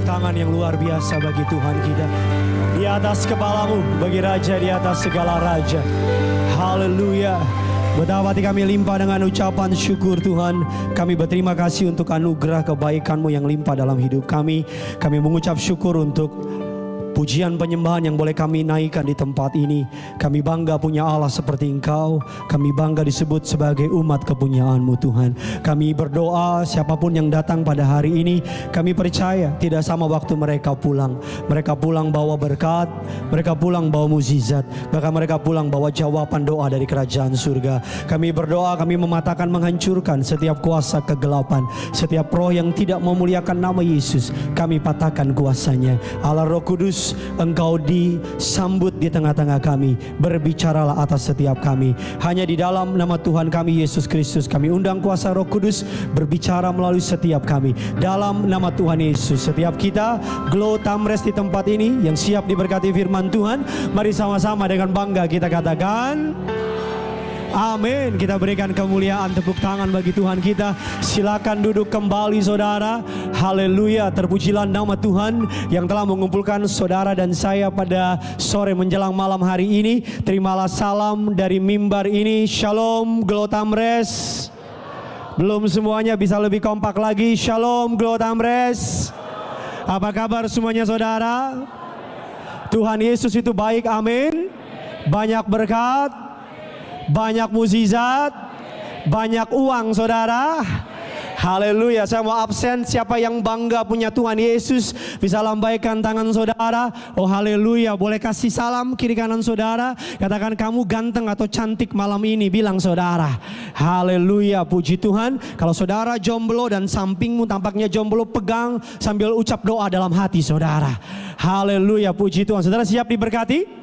tangan yang luar biasa bagi Tuhan kita. Di atas kepalamu bagi Raja di atas segala Raja. Haleluya. Betapa hati kami limpah dengan ucapan syukur Tuhan. Kami berterima kasih untuk anugerah kebaikan-Mu yang limpah dalam hidup kami. Kami mengucap syukur untuk pujian penyembahan yang boleh kami naikkan di tempat ini. Kami bangga punya Allah seperti Engkau. Kami bangga disebut sebagai umat kepunyaan-Mu Tuhan. Kami berdoa siapapun yang datang pada hari ini, kami percaya tidak sama waktu mereka pulang. Mereka pulang bawa berkat, mereka pulang bawa mukjizat, bahkan mereka pulang bawa jawaban doa dari kerajaan surga. Kami berdoa, kami mematakan, menghancurkan setiap kuasa kegelapan, setiap roh yang tidak memuliakan nama Yesus. Kami patahkan kuasanya. Allah Roh Kudus, Engkau disambut di tengah-tengah kami. Berbicaralah atas setiap kami. Hanya di dalam nama Tuhan kami Yesus Kristus kami undang kuasa Roh Kudus berbicara melalui setiap kami. Dalam nama Tuhan Yesus, setiap kita Glow Tamres di tempat ini yang siap diberkati firman Tuhan, mari sama-sama dengan bangga kita katakan amin. Kita berikan kemuliaan, tepuk tangan bagi Tuhan kita. Silakan duduk kembali saudara. Haleluya, terpujilah nama Tuhan yang telah mengumpulkan saudara dan saya pada sore menjelang malam hari ini. Terimalah salam dari mimbar ini. Shalom Glow Tamres. Belum semuanya, bisa lebih kompak lagi. Shalom Glow Tamres. Apa kabar semuanya saudara? Tuhan Yesus itu baik, amin. Banyak berkat, banyak mukjizat, banyak uang saudara. Haleluya. Saya mau absen. Siapa yang bangga punya Tuhan Yesus bisa lambaikan tangan saudara. Oh haleluya. Boleh kasih salam kiri kanan saudara. Katakan kamu ganteng atau cantik malam ini. Bilang saudara. Haleluya. Puji Tuhan. Kalau saudara jomblo dan sampingmu tampaknya jomblo, pegang sambil ucap doa dalam hati saudara. Haleluya. Puji Tuhan. Saudara siap diberkati?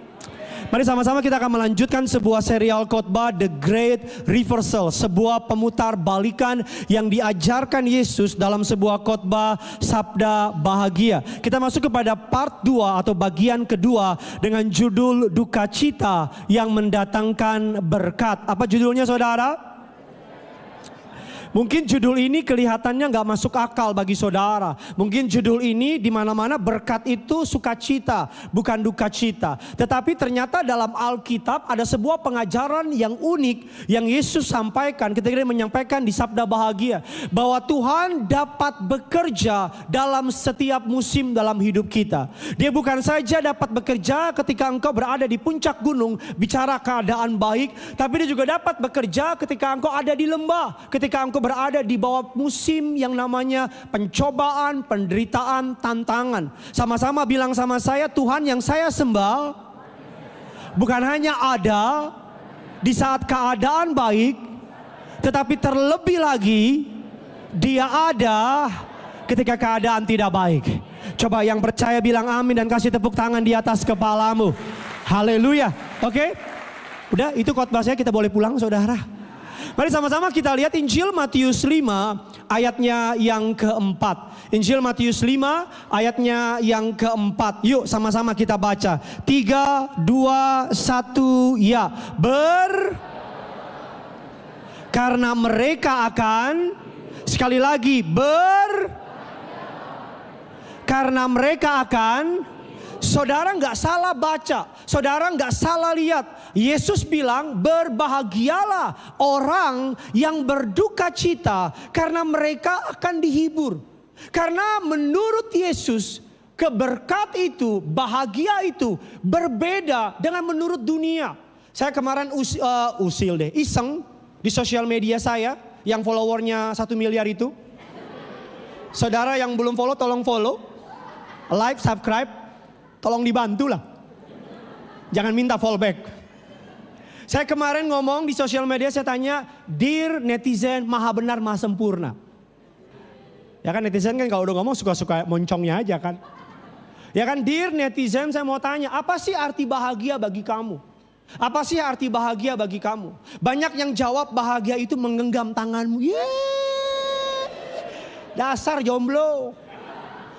Mari sama-sama kita akan melanjutkan sebuah serial khotbah The Great Reversal, sebuah pemutar balikan yang diajarkan Yesus dalam sebuah khotbah Sabda Bahagia. Kita masuk kepada part 2 atau bagian kedua dengan judul Duka Cita yang Mendatangkan Berkat. Apa judulnya saudara? Mungkin judul ini kelihatannya nggak masuk akal bagi saudara. Mungkin judul ini di mana-mana berkat itu sukacita, bukan duka cita. Tetapi ternyata dalam Alkitab ada sebuah pengajaran yang unik yang Yesus sampaikan ketika dia menyampaikan di Sabda Bahagia, bahwa Tuhan dapat bekerja dalam setiap musim dalam hidup kita. Dia bukan saja dapat bekerja ketika engkau berada di puncak gunung bicara keadaan baik, tapi dia juga dapat bekerja ketika engkau ada di lembah, ketika engkau berada di bawah musim yang namanya pencobaan, penderitaan, tantangan. Sama-sama bilang sama saya, Tuhan yang saya sembah bukan hanya ada di saat keadaan baik, tetapi terlebih lagi Dia ada ketika keadaan tidak baik. Coba yang percaya bilang amin dan kasih tepuk tangan di atas kepalamu. Haleluya. Oke? Udah, itu khotbah saya, kita boleh pulang saudara. Mari sama-sama kita lihat Injil Matius 5 ayatnya yang keempat. Injil Matius 5 ayatnya yang keempat. Yuk sama-sama kita baca. 3, 2, 1 ya. Karena mereka akan, sekali lagi, karena mereka akan. Saudara nggak salah baca, saudara nggak salah lihat. Yesus bilang berbahagialah orang yang berduka cita karena mereka akan dihibur. Karena menurut Yesus keberkat itu, bahagia itu berbeda dengan menurut dunia. Saya kemarin iseng di sosial media saya yang followernya 1 miliar itu. Saudara yang belum follow tolong follow, like, subscribe. Tolong dibantu lah. Jangan minta fallback. Saya kemarin ngomong di sosial media, saya tanya, Dear netizen maha benar maha sempurna. Ya kan netizen kan kalau udah ngomong suka-suka moncongnya aja kan. Ya kan, Dear netizen saya mau tanya, apa sih arti bahagia bagi kamu? Apa sih arti bahagia bagi kamu? Banyak yang jawab bahagia itu menggenggam tanganmu. Yeay, dasar jomblo.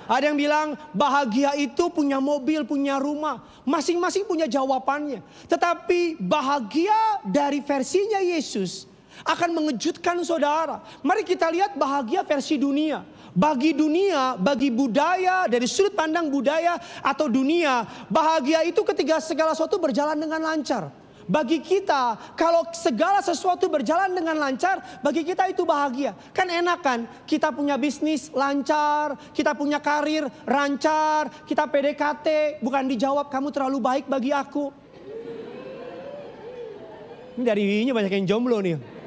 Ada yang bilang bahagia itu punya mobil, punya rumah. Masing-masing punya jawabannya. Tetapi bahagia dari versinya Yesus akan mengejutkan saudara. Mari kita lihat bahagia versi dunia. Bagi dunia, bagi budaya, dari sudut pandang budaya atau dunia, bahagia itu ketika segala sesuatu berjalan dengan lancar. Bagi kita, kalau segala sesuatu berjalan dengan lancar, bagi kita itu bahagia. Kan enak kan, kita punya bisnis lancar, kita punya karir lancar, kita PDKT, bukan dijawab kamu terlalu baik bagi aku. Ini dari ini banyak yang jomblo nih.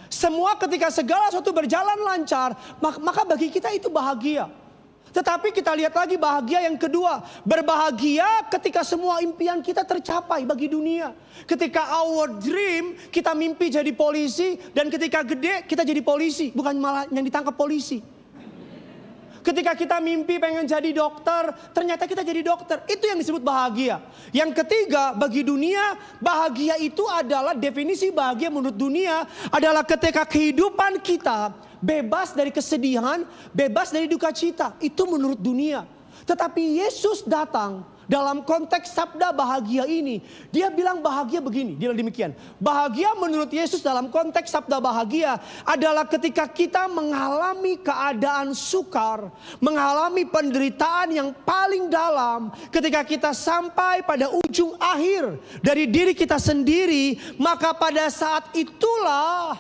Semua ketika segala sesuatu berjalan lancar, maka bagi kita itu bahagia. Tetapi kita lihat lagi bahagia yang kedua. Berbahagia ketika semua impian kita tercapai bagi dunia. Ketika our dream, kita mimpi jadi polisi. Dan ketika gede, kita jadi polisi. Bukan malah yang ditangkap polisi. Ketika kita mimpi pengen jadi dokter, ternyata kita jadi dokter. Itu yang disebut bahagia. Yang ketiga, bagi dunia, bahagia itu adalah definisi bahagia menurut dunia adalah ketika kehidupan kita bebas dari kesedihan, bebas dari duka cita. Itu menurut dunia. Tetapi Yesus datang dalam konteks sabda bahagia ini. Dia bilang bahagia begini, dia bilang demikian. Bahagia menurut Yesus dalam konteks sabda bahagia adalah ketika kita mengalami keadaan sukar, mengalami penderitaan yang paling dalam. Ketika kita sampai pada ujung akhir dari diri kita sendiri, maka pada saat itulah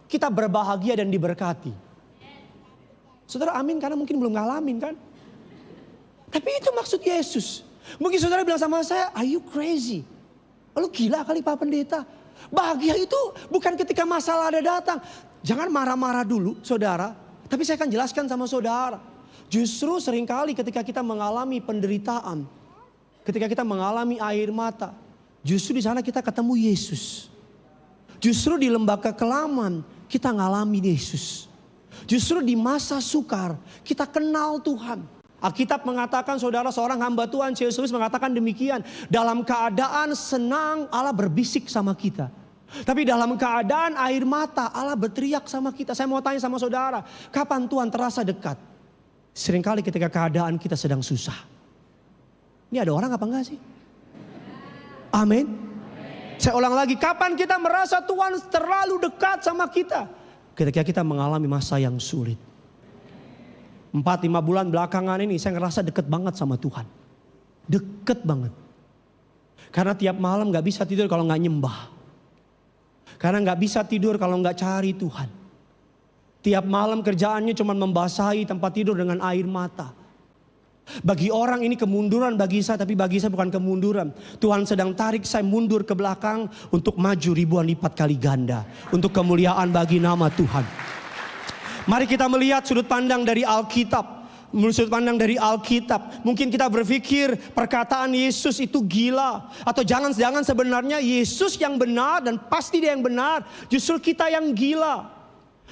kita berbahagia dan diberkati. Saudara amin, karena mungkin belum ngalamin kan. Tapi itu maksud Yesus. Mungkin saudara bilang sama saya, are you crazy? Lu gila kali Pak Pendeta. Bahagia itu bukan ketika masalah ada datang. Jangan marah-marah dulu saudara. Tapi saya akan jelaskan sama saudara. Justru seringkali ketika kita mengalami penderitaan. Ketika kita mengalami air mata. Justru di sana kita ketemu Yesus. Justru di lembah kekelaman kita ngalami Yesus. Justru di masa sukar kita kenal Tuhan. Alkitab mengatakan saudara seorang hamba Tuhan C.S. Lewis mengatakan demikian. Dalam keadaan senang Allah berbisik sama kita. Tapi dalam keadaan air mata Allah berteriak sama kita. Saya mau tanya sama saudara. Kapan Tuhan terasa dekat? Seringkali ketika keadaan kita sedang susah. Ini ada orang apa enggak sih? Amin. Saya ulang lagi. Kapan kita merasa Tuhan terlalu dekat sama kita? Ketika kita mengalami masa yang sulit. 4-5 bulan belakangan ini saya ngerasa deket banget sama Tuhan. Deket banget. Karena tiap malam gak bisa tidur kalau gak nyembah. Karena gak bisa tidur kalau gak cari Tuhan. Tiap malam kerjaannya cuma membasahi tempat tidur dengan air mata. Bagi orang ini kemunduran bagi saya, tapi bagi saya bukan kemunduran. Tuhan sedang tarik saya mundur ke belakang untuk maju ribuan lipat kali ganda. Untuk kemuliaan bagi nama Tuhan. Mari kita melihat sudut pandang dari Alkitab. Menurut sudut pandang dari Alkitab. Mungkin kita berpikir perkataan Yesus itu gila. Atau jangan-jangan sebenarnya Yesus yang benar dan pasti dia yang benar. Justru kita yang gila.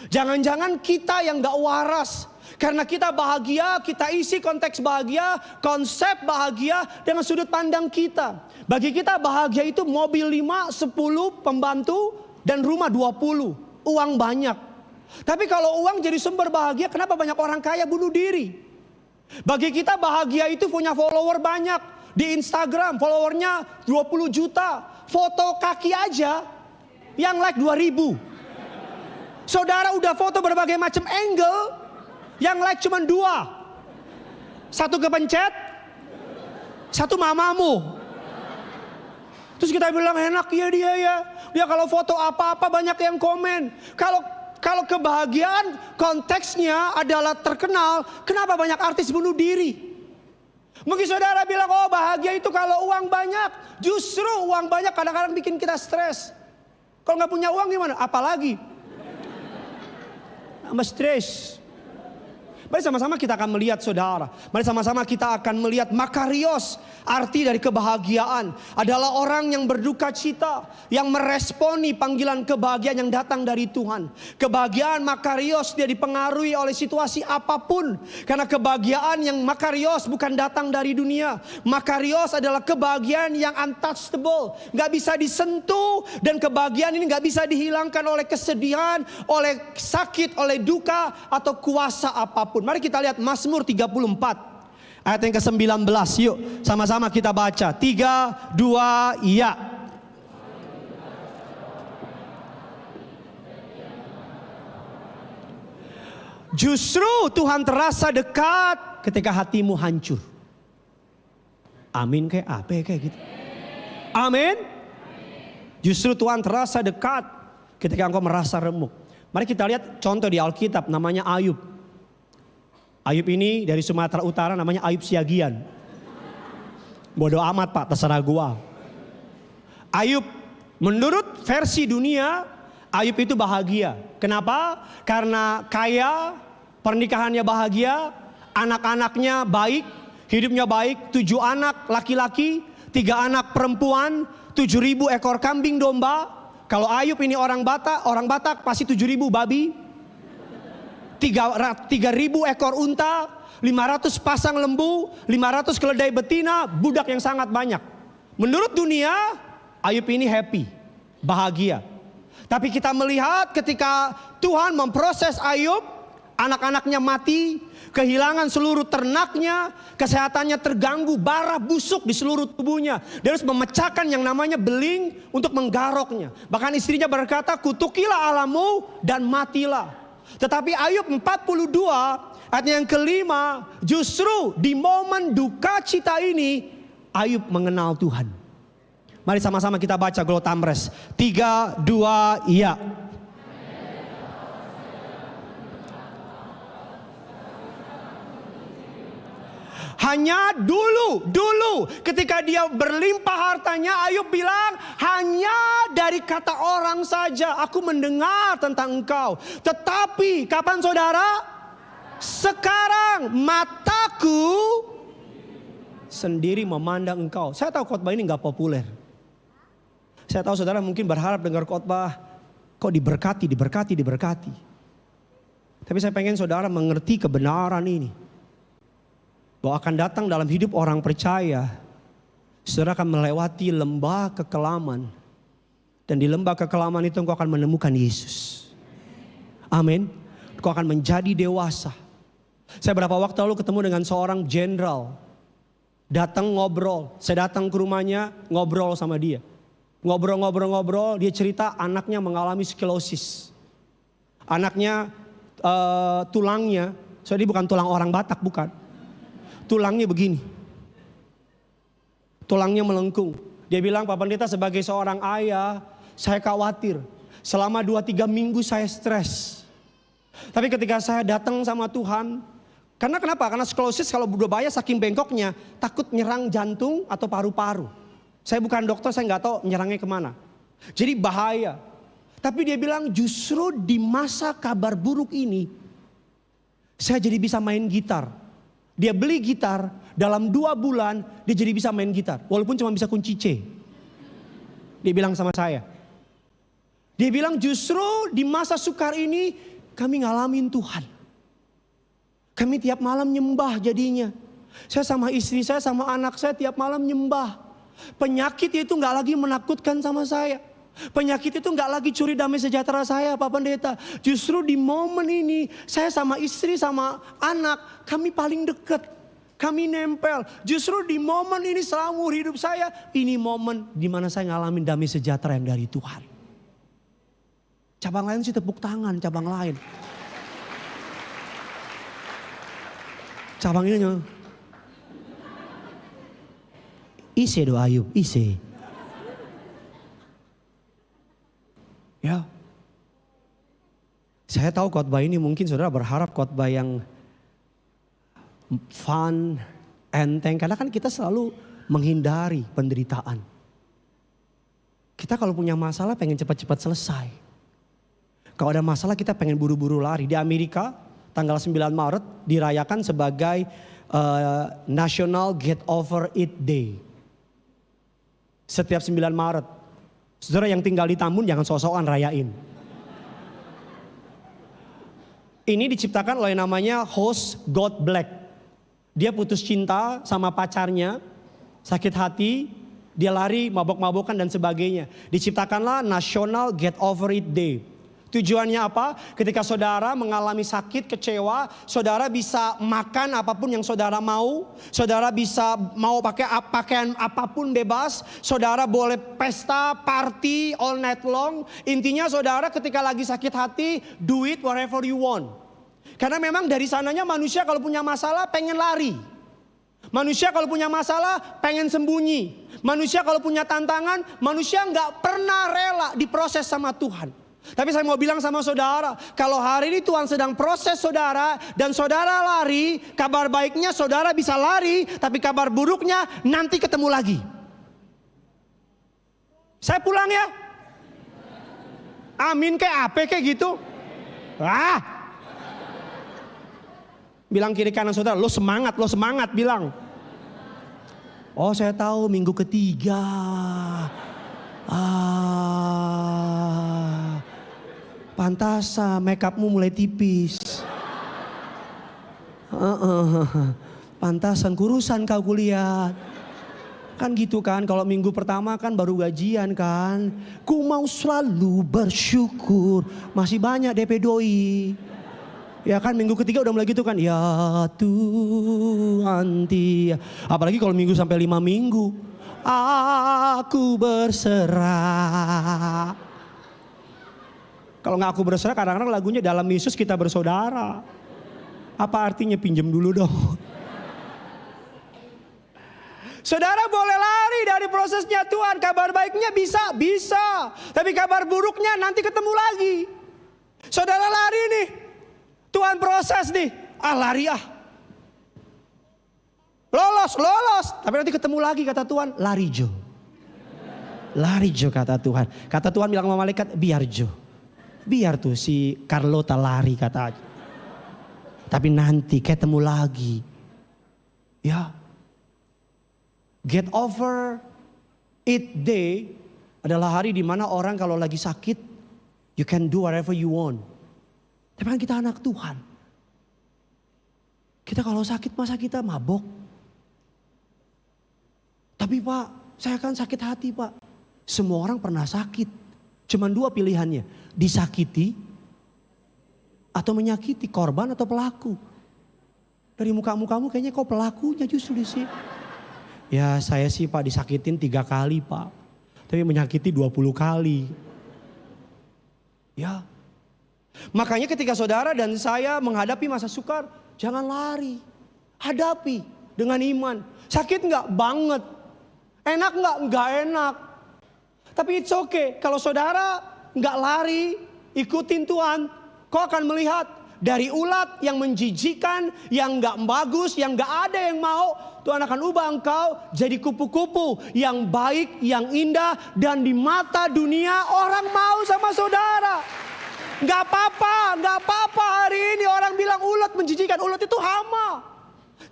Jangan-jangan kita yang gak waras. Karena kita bahagia, kita isi konteks bahagia, konsep bahagia dengan sudut pandang kita. Bagi kita bahagia itu mobil 5, 10, pembantu dan rumah 20. Uang banyak. Tapi kalau uang jadi sumber bahagia, kenapa banyak orang kaya bunuh diri? Bagi kita bahagia itu punya follower banyak. Di Instagram followernya 20 juta. Foto kaki aja yang like 2000. Saudara udah foto berbagai macam angle, yang like cuma 2. Satu kepencet, satu mamamu. Terus kita bilang enak ya dia ya. Dia kalau foto apa-apa banyak yang komen. Kalau kebahagiaan konteksnya adalah terkenal, kenapa banyak artis bunuh diri? Mungkin saudara bilang, oh bahagia itu kalau uang banyak. Justru uang banyak kadang-kadang bikin kita stres. Kalau nggak punya uang gimana? Apalagi? Tambah stres. Mari sama-sama kita akan melihat saudara. Mari sama-sama kita akan melihat makarios. Arti dari kebahagiaan adalah orang yang berduka cita, yang meresponi panggilan kebahagiaan yang datang dari Tuhan. Kebahagiaan makarios dia dipengaruhi oleh situasi apapun. Karena kebahagiaan yang makarios bukan datang dari dunia. Makarios adalah kebahagiaan yang untouchable, gak bisa disentuh. Dan kebahagiaan ini gak bisa dihilangkan oleh kesedihan, oleh sakit, oleh duka, atau kuasa apapun. Mari kita lihat Mazmur 34. Ayat yang ke-19, yuk sama-sama kita baca. 3, 2, ya. Justru Tuhan terasa dekat ketika hatimu hancur. Amin kayak apa kayak gitu. Amin. Justru Tuhan terasa dekat ketika engkau merasa remuk. Mari kita lihat contoh di Alkitab namanya Ayub. Ayub ini dari Sumatera Utara namanya Ayub Siagian. Bodoh amat Pak, terserah gua. Ayub menurut versi dunia, Ayub itu bahagia. Kenapa? Karena kaya, pernikahannya bahagia, anak-anaknya baik, hidupnya baik, 7 anak laki-laki, 3 anak perempuan, 7.000 ekor kambing domba. Kalau Ayub ini orang Batak pasti 7.000 babi, 3.000 ekor unta, 500 pasang lembu, 500 keledai betina, budak yang sangat banyak. Menurut dunia, Ayub ini happy, bahagia. Tapi kita melihat ketika Tuhan memproses Ayub, anak-anaknya mati, kehilangan seluruh ternaknya, kesehatannya terganggu, bara busuk di seluruh tubuhnya. Dia harus memecahkan yang namanya beling untuk menggaroknya. Bahkan istrinya berkata, kutukilah Allahmu dan matilah. Tetapi Ayub 42 ayat yang kelima, justru di momen duka cita ini Ayub mengenal Tuhan. Mari sama-sama kita baca Glotamres 3, 2, iya. Hanya dulu ketika dia berlimpah hartanya, Ayub bilang, hanya dari kata orang saja aku mendengar tentang engkau. Tetapi kapan saudara? Sekarang mataku sendiri memandang engkau. Saya tahu khotbah ini gak populer. Saya tahu saudara mungkin berharap dengar khotbah kok diberkati. Tapi saya pengen saudara mengerti kebenaran ini. Bahwa akan datang dalam hidup orang percaya, saudara akan melewati lembah kekelaman. Dan di lembah kekelaman itu engkau akan menemukan Yesus. Amin. Engkau akan menjadi dewasa. Saya beberapa waktu lalu ketemu dengan seorang jenderal. Datang ngobrol. Saya datang ke rumahnya ngobrol sama dia. Ngobrol, dia cerita anaknya mengalami sklerosis. Anaknya tulangnya, soalnya dia bukan tulang orang Batak, bukan. Tulangnya begini. Tulangnya melengkung. Dia bilang, Pak Pendeta sebagai seorang ayah, saya khawatir. Selama 2-3 minggu saya stres. Tapi ketika saya datang sama Tuhan, karena kenapa? Karena sklerosis kalau berbahaya saking bengkoknya, takut nyerang jantung atau paru-paru. Saya bukan dokter, saya nggak tahu nyerangnya kemana. Jadi bahaya. Tapi dia bilang justru di masa kabar buruk ini, saya jadi bisa main gitar. Dia beli gitar, dalam 2 bulan dia jadi bisa main gitar. Walaupun cuma bisa kunci C. Dia bilang sama saya. Dia bilang justru di masa sukar ini kami ngalamin Tuhan. Kami tiap malam nyembah jadinya. Saya sama istri saya, sama anak saya tiap malam nyembah. Penyakit itu gak lagi menakutkan sama saya. Penyakit itu gak lagi curi damai sejahtera saya Pak Pendeta. Justru di momen ini saya sama istri sama anak kami paling dekat. Kami nempel. Justru di momen ini selama hidup saya, ini momen dimana saya ngalamin damai sejahtera yang dari Tuhan. Cabang lain sih tepuk tangan, cabang lain. Cabang ini ise doa Ayub, ise. Ya. Saya tahu khotbah ini mungkin saudara berharap khotbah yang fun, enteng. Karena kan kita selalu menghindari penderitaan. Kita kalau punya masalah pengen cepat-cepat selesai. Kalau ada masalah kita pengen buru-buru lari. Di Amerika tanggal 9 Maret dirayakan sebagai National Get Over It Day. Setiap 9 Maret. Saudara yang tinggal di Tambun jangan sok-sokan rayain. Ini diciptakan oleh namanya host God Black. Dia putus cinta sama pacarnya, sakit hati, dia lari mabok-mabokan dan sebagainya. Diciptakanlah National Get Over It Day. Tujuannya apa? Ketika saudara mengalami sakit, kecewa, saudara bisa makan apapun yang saudara mau. Saudara bisa mau pakai pakaian apapun bebas. Saudara boleh pesta, party all night long. Intinya saudara ketika lagi sakit hati, do it whatever you want. Karena memang dari sananya manusia kalau punya masalah pengen lari. Manusia kalau punya masalah pengen sembunyi. Manusia kalau punya tantangan, manusia nggak pernah rela diproses sama Tuhan. Tapi saya mau bilang sama saudara, kalau hari ini Tuhan sedang proses saudara dan saudara lari, kabar baiknya saudara bisa lari, tapi kabar buruknya nanti ketemu lagi. Saya pulang ya. Amin kayak apa kayak gitu. Bilang kiri kanan saudara, lo semangat bilang. Oh saya tahu minggu ketiga. Pantasan make upmu mulai tipis. Pantasan kurusan kau kulihat. Kan gitu kan, kalau minggu pertama kan baru gajian kan. Ku mau selalu bersyukur. Masih banyak DP doi. Ya kan minggu ketiga udah mulai gitu kan. Ya Tuhan apalagi kalau minggu sampai 5 minggu. Aku berserah. Kalau gak aku berserah kadang-kadang lagunya dalam Yesus kita bersaudara. Apa artinya pinjam dulu dong. Saudara boleh lari dari prosesnya Tuhan. Kabar baiknya bisa. Tapi kabar buruknya nanti ketemu lagi. Saudara lari nih. Tuhan proses nih. Lari ah. Lolos. Tapi nanti ketemu lagi kata Tuhan. Lari Jo kata Tuhan. Kata Tuhan bilang sama malaikat, biar Jo. Biar tuh si Carlota lari kata. Tapi nanti ketemu lagi. Ya. Get over it day adalah hari dimana orang kalau lagi sakit, you can do whatever you want. Tapi kan kita anak Tuhan. Kita kalau sakit masa kita mabok? Tapi Pak, saya kan sakit hati Pak. Semua orang pernah sakit. Cuman 2 pilihannya. Disakiti atau menyakiti, korban atau pelaku. Dari muka-mukamu kayaknya kau pelakunya justru di sini. Ya saya sih Pak disakitin 3 kali Pak. Tapi menyakiti 20 kali. Ya. Makanya ketika saudara dan saya menghadapi masa sukar, jangan lari. Hadapi dengan iman. Sakit enggak? Banget. Enak enggak? Enggak enak. Tapi it's okay. Kalau saudara enggak lari, ikutin Tuhan, kau akan melihat dari ulat yang menjijikan, yang enggak bagus, yang enggak ada yang mau, Tuhan akan ubah engkau jadi kupu-kupu yang baik, yang indah, dan di mata dunia orang mau sama saudara. Gak apa-apa hari ini orang bilang ulet menjijikan. Ulet itu hama.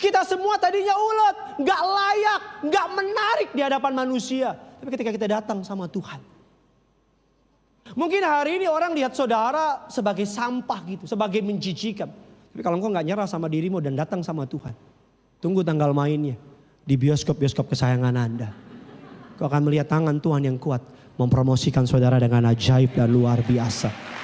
Kita semua tadinya ulet, gak layak, gak menarik di hadapan manusia. Tapi ketika kita datang sama Tuhan, mungkin hari ini orang lihat saudara sebagai sampah gitu, sebagai menjijikan. Tapi kalau engkau gak nyerah sama dirimu dan datang sama Tuhan, tunggu tanggal mainnya di bioskop-bioskop kesayangan Anda. Kau akan melihat tangan Tuhan yang kuat mempromosikan saudara dengan ajaib dan luar biasa.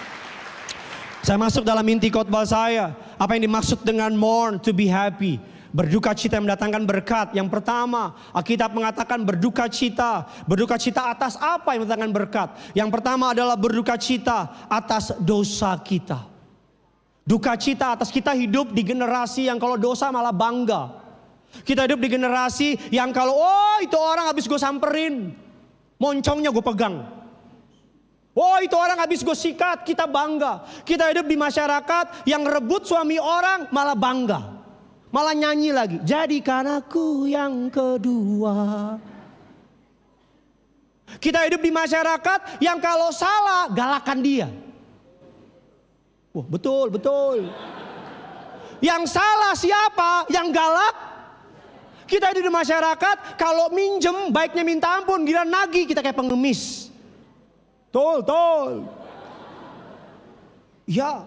Saya masuk dalam inti khotbah saya. Apa yang dimaksud dengan mourn to be happy? Berduka cita yang mendatangkan berkat. Yang pertama, Alkitab mengatakan berduka cita. Berduka cita atas apa yang mendatangkan berkat? Yang pertama adalah berduka cita atas dosa kita. Duka cita atas kita hidup di generasi yang kalau dosa malah bangga. Kita hidup di generasi yang kalau itu orang habis gue samperin, moncongnya gue pegang. Itu orang habis gue sikat, kita bangga. Kita hidup di masyarakat yang rebut suami orang malah bangga. Malah nyanyi lagi. Jadikan aku yang kedua. Kita hidup di masyarakat yang kalau salah galakan dia. Betul. Yang salah siapa? Yang galak. Kita hidup di masyarakat kalau minjem baiknya minta ampun, gila nagih kita kayak pengemis. Tol. Ya,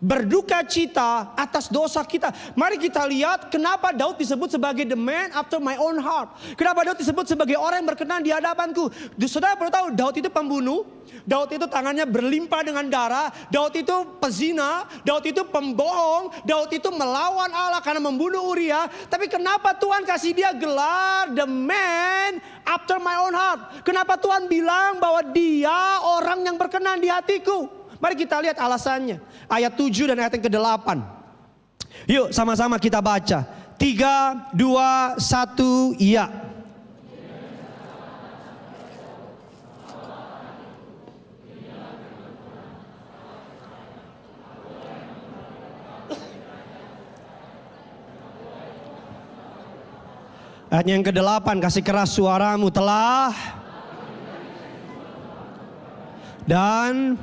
berduka cita atas dosa kita. Mari kita lihat kenapa Daud disebut sebagai the man after my own heart. Kenapa Daud disebut sebagai orang yang berkenan di hadapanku. Saudara perlu tahu, Daud itu pembunuh. Daud itu tangannya berlimpah dengan darah. Daud itu pezina. Daud itu pembohong. Daud itu melawan Allah karena membunuh Uria. Tapi kenapa Tuhan kasih dia gelar the man after my own heart? Kenapa Tuhan bilang bahwa dia orang yang berkenan di hatiku? Mari kita lihat alasannya. Ayat 7 dan ayat yang ke-8. Yuk sama-sama kita baca. 3, 2, 1, iya. Ayat yang ke-8, kasih keras suaramu, telah dan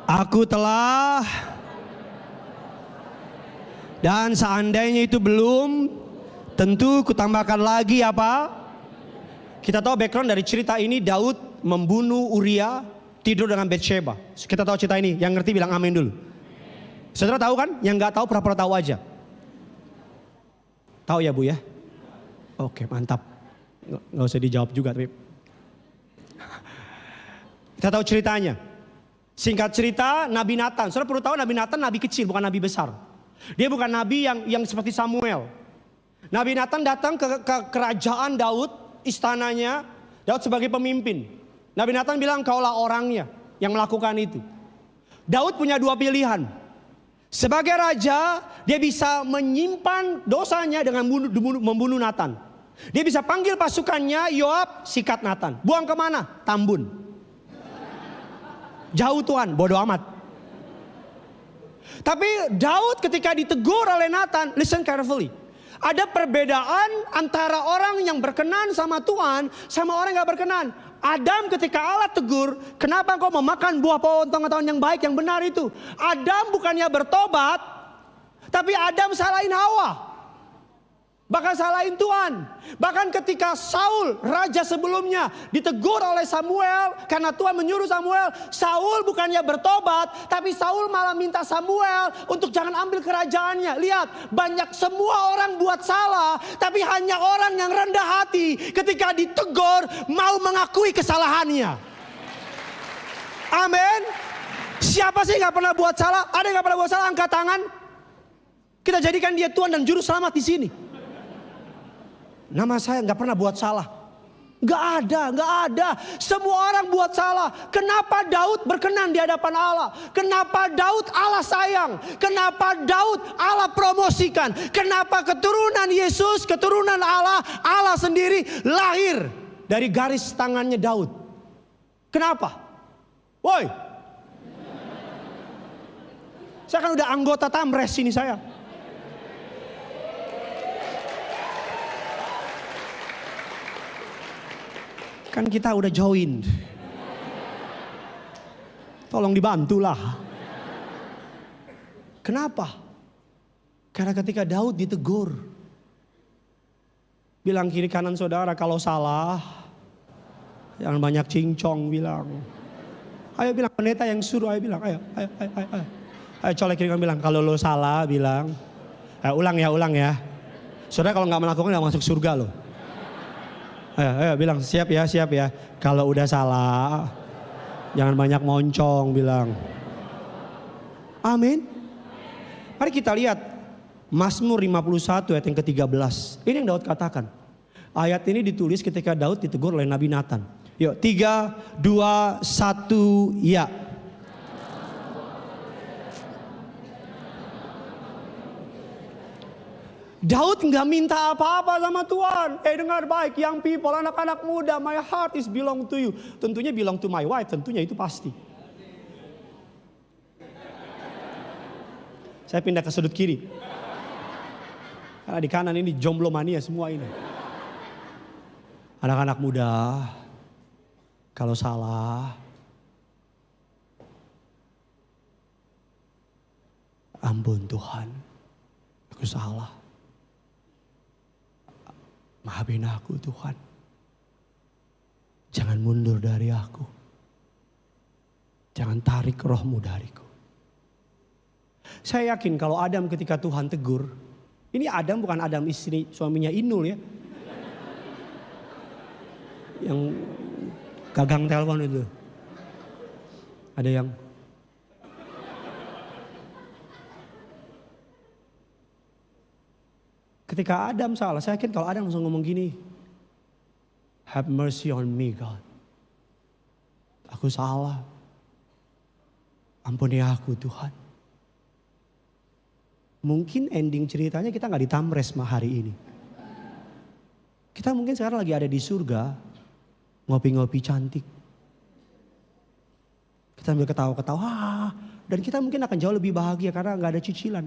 aku telah, dan seandainya itu belum, tentu kutambahkan lagi apa? Kita tahu background dari cerita ini, Daud membunuh Uria, tidur dengan Betsheba. Kita tahu cerita ini, yang ngerti bilang amin dulu. Saudara tahu kan? Yang nggak tahu pura-pura tahu aja. Tahu ya Bu ya? Oke, mantap. Nggak usah dijawab juga tapi. Kita tahu ceritanya. Singkat cerita, Nabi Nathan. Saudara perlu tahu Nabi Nathan nabi kecil, bukan nabi besar. Dia bukan nabi yang seperti Samuel. Nabi Nathan datang ke kerajaan Daud, istananya. Daud sebagai pemimpin. Nabi Nathan bilang, kaulah orangnya yang melakukan itu. Daud punya dua pilihan. Sebagai raja, dia bisa menyimpan dosanya dengan membunuh Nathan. Dia bisa panggil pasukannya, Yoab, sikat Nathan. Buang kemana? Tambun. Jauh Tuhan, bodoh amat. Tapi Daud ketika ditegur oleh Nathan, listen carefully. Ada perbedaan antara orang yang berkenan sama Tuhan sama orang yang gak berkenan. Adam ketika Allah tegur, kenapa kau memakan buah pohon pengetahuan yang baik yang benar itu? Adam bukannya bertobat, tapi Adam salahin Hawa. Bahkan salahin Tuhan. Bahkan ketika Saul, raja sebelumnya, ditegur oleh Samuel karena Tuhan menyuruh Samuel, Saul bukannya bertobat, tapi Saul malah minta Samuel untuk jangan ambil kerajaannya. Lihat, banyak semua orang buat salah, tapi hanya orang yang rendah hati ketika ditegur mau mengakui kesalahannya. Amin. Siapa sih gak pernah buat salah? Ada yang gak pernah buat salah? Angkat tangan. Kita jadikan dia Tuhan dan Juru Selamat di sini. Nama saya nggak pernah buat salah. Nggak ada. Semua orang buat salah. Kenapa Daud berkenan di hadapan Allah? Kenapa Daud Allah sayang? Kenapa Daud Allah promosikan? Kenapa keturunan Yesus, keturunan Allah, Allah sendiri lahir dari garis tangannya Daud? Kenapa? Woi, saya kan udah anggota Tamres ini saya. Kan kita udah join. Tolong dibantulah. Kenapa? Karena ketika Daud ditegur, bilang kiri kanan saudara kalau salah, jangan banyak cincong bilang. Ayo bilang pendeta yang suruh, ayo bilang, ayo. Ayo colek kiri kanan bilang kalau lo salah bilang. Ayo ulang ya. Saudara kalau nggak melakukan nggak masuk surga loh. Ayo bilang siap ya. Kalau udah salah, jangan banyak moncong bilang. Amin. Mari kita lihat Mazmur 51 ayat yang ke-13. Ini yang Daud katakan. Ayat ini ditulis ketika Daud ditegur oleh Nabi Nathan. Yuk 3, 2, 1, ya. Daud nggak minta apa-apa sama Tuhan. Dengar baik, young people, anak-anak muda, my heart is belong to you. Tentunya belong to my wife, tentunya itu pasti. Saya pindah ke sudut kiri. Karena di kanan ini jomblo mania semua ini. Anak-anak muda, kalau salah, ampun Tuhan, aku salah. Maafin aku Tuhan. Jangan mundur dari aku. Jangan tarik rohmu dariku. Saya yakin kalau Adam ketika Tuhan tegur. Ini Adam bukan Adam istri suaminya Inul ya. Yang gagang telepon itu. Ada yang ketika Adam salah, saya yakin kalau Adam langsung ngomong gini, have mercy on me God. Aku salah. Ampuni aku Tuhan. Mungkin ending ceritanya kita gak ditamres hari ini. Kita mungkin sekarang lagi ada di surga. Ngopi-ngopi cantik. Kita sambil ketawa-ketawa. Dan kita mungkin akan jauh lebih bahagia karena gak ada cicilan.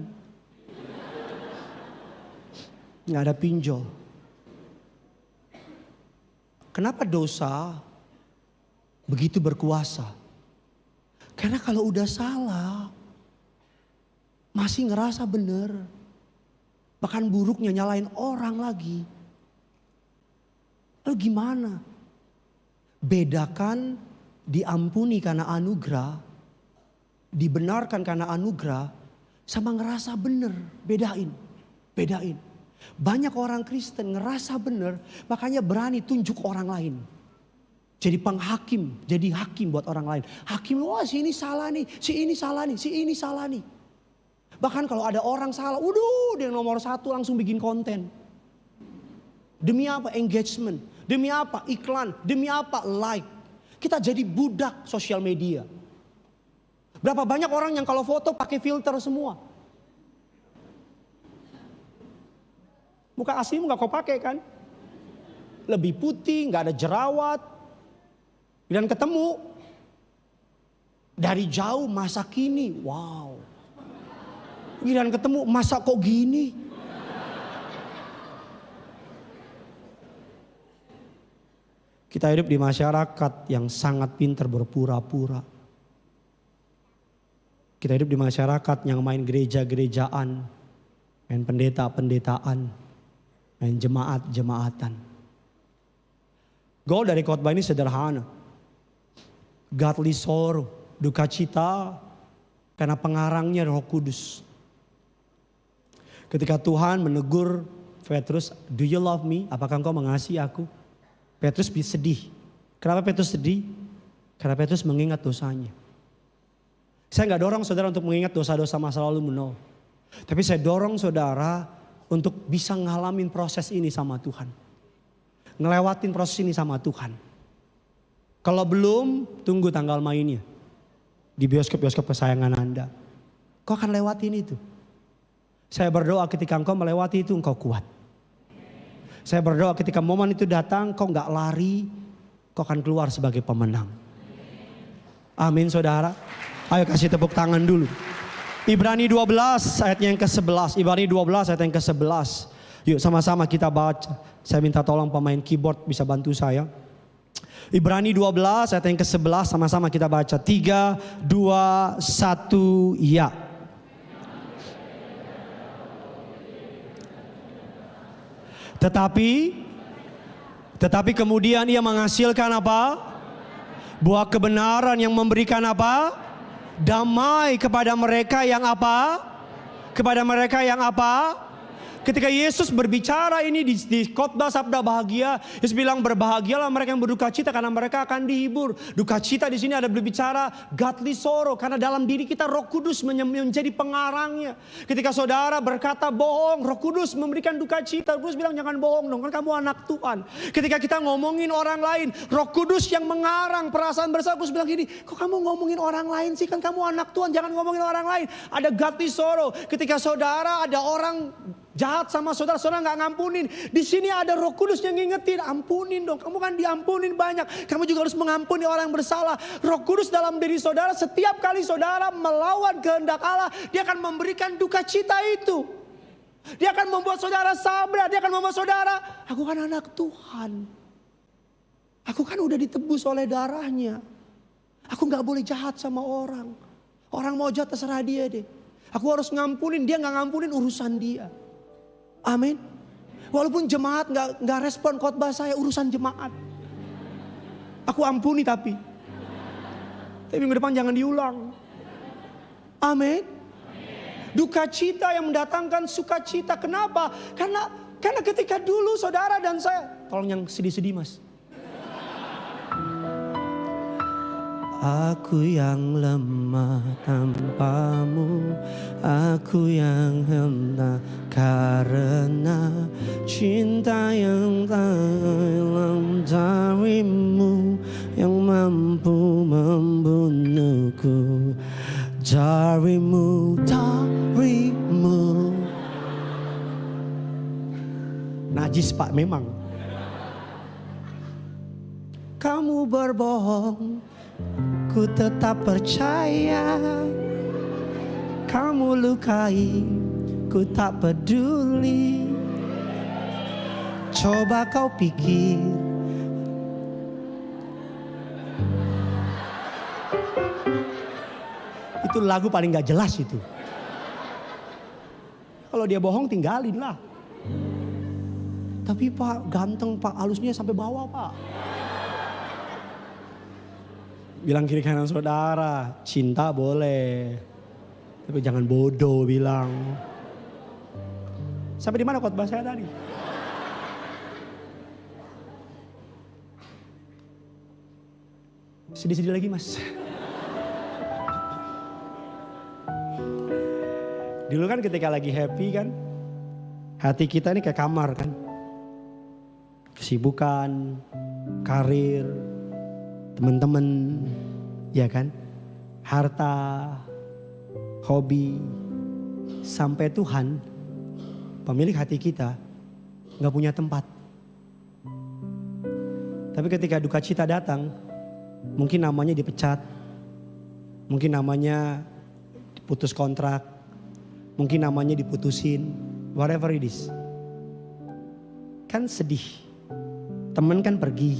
Gak ada pinjol. Kenapa dosa begitu berkuasa? Karena kalau udah salah, masih ngerasa bener. Bahkan buruknya nyalain orang lagi. Lalu gimana? Bedakan diampuni karena anugerah, dibenarkan karena anugerah, sama ngerasa bener. Bedain. Banyak orang Kristen ngerasa bener, makanya berani tunjuk orang lain. Jadi penghakim, jadi hakim buat orang lain. Hakim, wah si ini salah nih, si ini salah nih, si ini salah nih. Bahkan kalau ada orang salah, dia nomor 1 langsung bikin konten. Demi apa? Engagement. Demi apa? Iklan. Demi apa? Like. Kita jadi budak sosial media. Berapa banyak orang yang kalau foto pakai filter semua. Muka aslimu gak kau pakai kan? Lebih putih, gak ada jerawat. Dan ketemu dari jauh masa kini, wow. Dan ketemu masa kok gini. Kita hidup di masyarakat yang sangat pintar berpura-pura. Kita hidup di masyarakat yang main gereja-gerejaan, main pendeta-pendetaan, main jemaat-jemaatan. Goal dari khotbah ini sederhana. Godly sorrow, duka cita karena pengarangnya Roh Kudus. Ketika Tuhan menegur Petrus, do you love me? Apakah engkau mengasihi aku? Petrus sedih. Kenapa Petrus sedih? Karena Petrus mengingat dosanya. Saya gak dorong saudara untuk mengingat dosa-dosa masa lalu, no. Tapi saya dorong saudara untuk bisa ngalamin proses ini sama Tuhan. Ngelewatin proses ini sama Tuhan. Kalau belum, tunggu tanggal mainnya. Di bioskop-bioskop kesayangan Anda. Kau akan lewatin itu. Saya berdoa ketika engkau melewati itu, engkau kuat. Saya berdoa ketika momen itu datang, kau gak lari. Kau akan keluar sebagai pemenang. Amin saudara. Ayo kasih tepuk tangan dulu. Ibrani 12 ayatnya yang ke-11. Ibrani 12 ayat yang ke-11. Yuk sama-sama kita baca. Saya minta tolong pemain keyboard bisa bantu saya. Ibrani 12 ayat yang ke-11 sama-sama kita baca. 3, 2, 1, ya. Tetapi kemudian ia menghasilkan apa? Buah kebenaran yang memberikan apa? Damai kepada mereka yang apa? Kepada mereka yang apa? Ketika Yesus berbicara ini di khotbah sabda bahagia, Yesus bilang berbahagialah mereka yang berduka cita karena mereka akan dihibur. Duka cita di sini ada berbicara godly sorrow karena dalam diri kita Roh Kudus menjadi pengarangnya. Ketika saudara berkata bohong, Roh Kudus memberikan duka cita. Roh Kudus bilang jangan bohong dong, kan kamu anak Tuhan. Ketika kita ngomongin orang lain, Roh Kudus yang mengarang perasaan bersalah. Roh Kudus bilang gini, kok kamu ngomongin orang lain sih, kan kamu anak Tuhan, jangan ngomongin orang lain. Ada godly sorrow. Ketika saudara ada orang jahat sama saudara gak ngampunin. Di sini ada Roh Kudus yang ngingetin, ampunin dong. Kamu kan diampunin banyak. Kamu juga harus mengampuni orang yang bersalah. Roh Kudus dalam diri saudara, setiap kali saudara melawan kehendak Allah, dia akan memberikan duka cita itu. Dia akan membuat saudara sabar. Dia akan membuat saudara, aku kan anak Tuhan. Aku kan udah ditebus oleh darahnya. Aku gak boleh jahat sama orang. Orang mau jahat terserah dia deh. Aku harus ngampunin, dia gak ngampunin urusan dia. Amin. Walaupun jemaat nggak respon khotbah saya, urusan jemaat. Aku ampuni tapi minggu depan jangan diulang. Amin. Duka cita yang mendatangkan sukacita. Kenapa? Karena ketika dulu saudara dan saya, tolong yang sedih-sedih mas. Aku yang lemah tanpamu, aku yang hina karena cinta yang tak hilang darimu, yang mampu membunuhku. Darimu, darimu. Najis Pak memang. Kamu berbohong, ku tetap percaya. Kamu lukai, ku tak peduli. Coba kau pikir. Itu lagu paling gak jelas itu. Kalau dia bohong tinggalin lah. Tapi Pak ganteng Pak, halusnya sampai bawah Pak. Bilang kiri kanan saudara, cinta boleh. Tapi jangan bodoh bilang. Sampai di mana khotbah saya tadi? Sedih-sedih lagi Mas. Dulu kan ketika lagi happy kan, hati kita ini kayak kamar kan. Kesibukan, karir, teman-teman, ya kan. Harta, hobi, sampai Tuhan, pemilik hati kita, gak punya tempat. Tapi ketika duka cita datang, mungkin namanya dipecat, mungkin namanya putus kontrak, mungkin namanya diputusin, whatever it is. Kan sedih, temen kan pergi,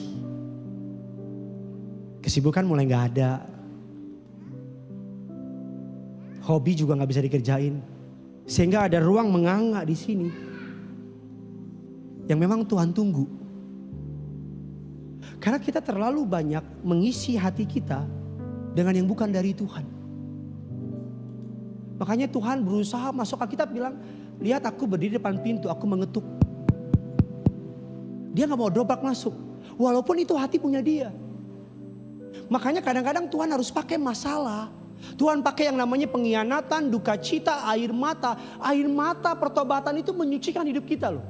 kesibukan mulai gak ada, hobi juga gak bisa dikerjain. Sehingga ada ruang menganga di sini yang memang Tuhan tunggu. Karena kita terlalu banyak mengisi hati kita dengan yang bukan dari Tuhan. Makanya Tuhan berusaha masuk Alkitab bilang, lihat aku berdiri depan pintu, aku mengetuk. Dia gak mau dobrak masuk. Walaupun itu hati punya dia. Makanya kadang-kadang Tuhan harus pakai masalah. Tuhan pakai yang namanya pengkhianatan, duka cita, air mata. Air mata pertobatan itu menyucikan hidup kita loh.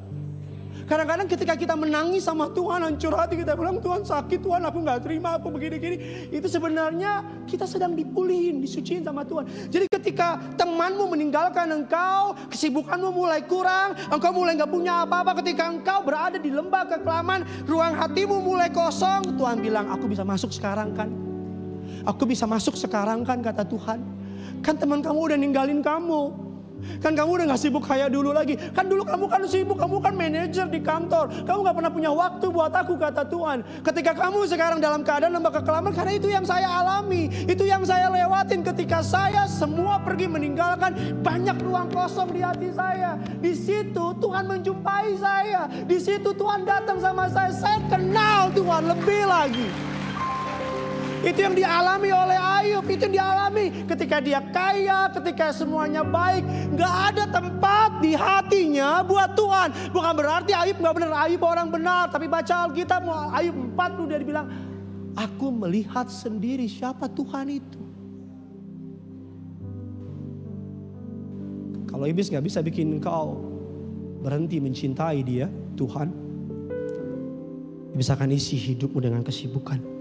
Kadang-kadang ketika kita menangis sama Tuhan, hancur hati kita bilang, Tuhan sakit, Tuhan aku gak terima, aku begini-gini. Itu sebenarnya kita sedang dipulihin, disuciin sama Tuhan. Jadi ketika temanmu meninggalkan engkau, kesibukanmu mulai kurang, engkau mulai gak punya apa-apa. Ketika engkau berada di lembah kekelaman, ruang hatimu mulai kosong. Tuhan bilang, aku bisa masuk sekarang kan. Aku bisa masuk sekarang kan, kata Tuhan. Kan teman kamu udah ninggalin kamu. Kan kamu udah gak sibuk kayak dulu lagi. Kan dulu kamu kan sibuk, kamu kan manajer di kantor. Kamu gak pernah punya waktu buat aku, kata Tuhan. Ketika kamu sekarang dalam keadaan lembah kekelaman, karena itu yang saya alami. Itu yang saya lewatin ketika saya semua pergi meninggalkan. Banyak ruang kosong di hati saya. Di situ Tuhan menjumpai saya. Di situ Tuhan datang sama saya. Saya kenal Tuhan lebih lagi. Itu yang dialami oleh Ayub, itu yang dialami ketika dia kaya, ketika semuanya baik. Gak ada tempat di hatinya buat Tuhan. Bukan berarti Ayub gak benar, Ayub orang benar. Tapi baca Alkitab, Ayub 40 dia bilang, aku melihat sendiri siapa Tuhan itu. Kalau iblis gak bisa bikin kau berhenti mencintai dia, Tuhan, bisa akan isi hidupmu dengan kesibukan.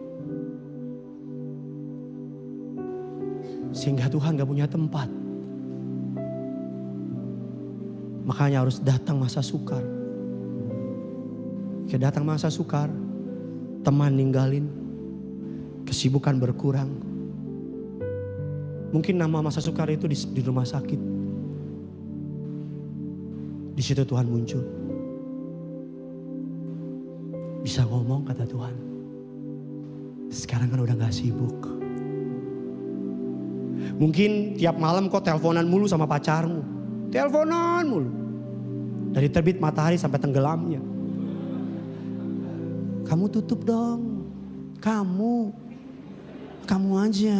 Sehingga Tuhan gak punya tempat. Makanya harus datang masa sukar. Ketika datang masa sukar, teman ninggalin, kesibukan berkurang. Mungkin nama masa sukar itu di rumah sakit. Di situ Tuhan muncul. Bisa ngomong, kata Tuhan. Sekarang kan udah gak sibuk. Mungkin tiap malam kau teleponan mulu sama pacarmu. Teleponan mulu. Dari terbit matahari sampai tenggelamnya. Kamu tutup dong. Kamu aja.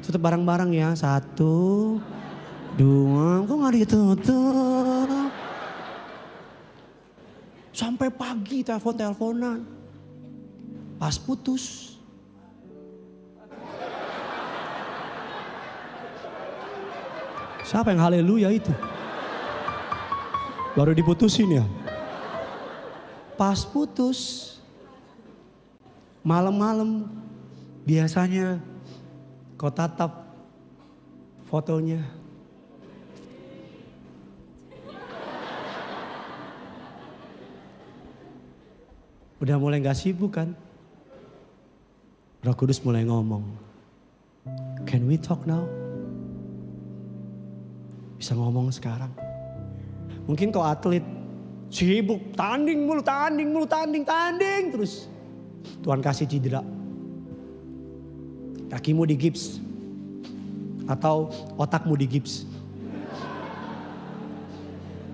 Tutup bareng-bareng ya. 1, 2. Kok gak ditutup? Sampai pagi teleponan. Pas putus. Siapa yang haleluya itu? Baru diputusin ya. Pas putus, malam-malam biasanya kau tatap fotonya. Udah mulai gak sibuk kan? Roh Kudus mulai ngomong. Can we talk now? Bisa ngomong sekarang. Mungkin kau atlet sibuk tanding mulu terus. Tuhan kasih cedera. Kakimu digips. Atau otakmu digips.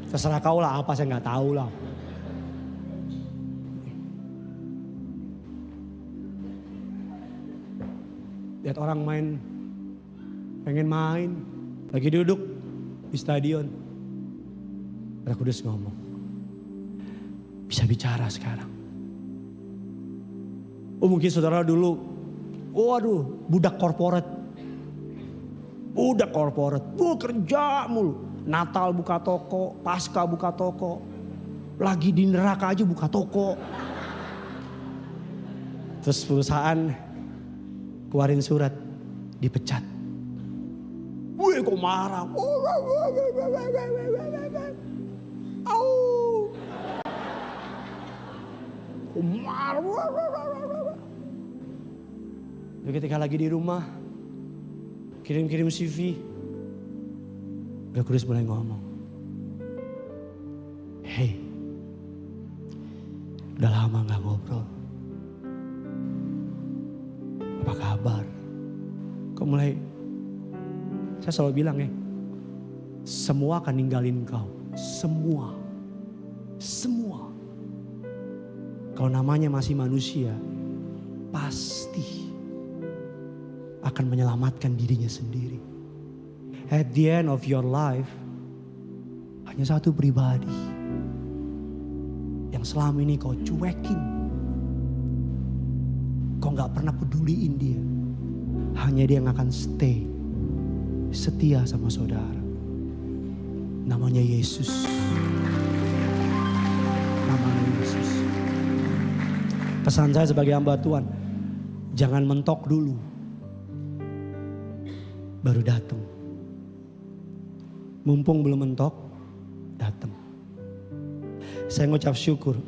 Terserah kau lah, apa saya gak tahu lah. Lihat orang main, pengen main, lagi duduk di stadion. Roh Kudus ngomong, bisa bicara sekarang. Oh mungkin saudara dulu, waduh budak korporat. Kerja mulu. Natal buka toko, Pasca buka toko. Lagi di neraka aja buka toko. Terus perusahaan keluarin surat, dipecat. Gue kok marah. Lalu ketika lagi di rumah, kirim-kirim CV, Roh Kudus mulai ngomong. Hey, udah lama gak ngobrol. Apa kabar? Kok mulai, saya selalu bilang ya, semua akan ninggalin kau. Semua. Kalau namanya masih manusia, pasti akan menyelamatkan dirinya sendiri. At the end of your life, hanya satu pribadi yang selama ini kau cuekin. Kau gak pernah peduliin dia. Hanya dia yang akan stay setia sama saudara. Namanya Yesus. Namanya Yesus. Pesan saya sebagai hamba Tuhan, jangan mentok dulu, baru datang. Mumpung belum mentok, datang. Saya ngucap syukur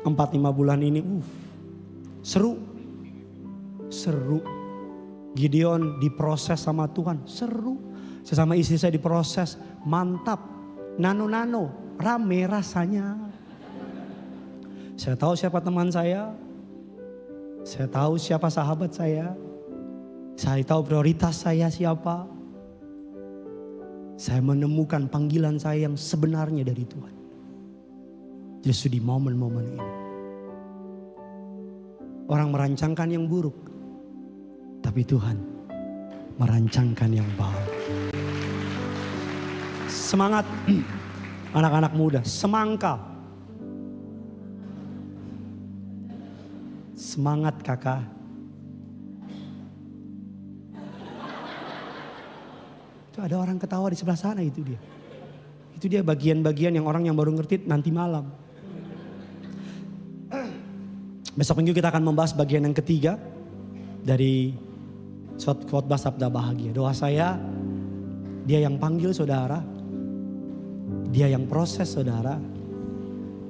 4-5 bulan ini seru. Gideon diproses sama Tuhan, seru. Saya sama istri saya diproses, mantap. Nano, rame rasanya. Saya tahu siapa teman saya. Saya tahu siapa sahabat saya. Saya tahu prioritas saya siapa. Saya menemukan panggilan saya yang sebenarnya dari Tuhan. Justru di momen-momen ini. Orang merancangkan yang buruk, tapi Tuhan merancangkan yang baik. Semangat anak-anak muda, semangka. Semangat kakak. Itu ada orang ketawa di sebelah sana, itu dia. Itu dia bagian-bagian yang orang yang baru ngerti nanti malam. Besok minggu kita akan membahas bagian yang ketiga dari khotbah Sabda Bahagia. Doa saya, dia yang panggil saudara, dia yang proses saudara,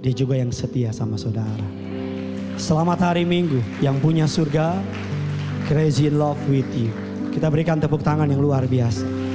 dia juga yang setia sama saudara. Selamat hari Minggu yang punya surga, crazy in love with you. Kita berikan tepuk tangan yang luar biasa.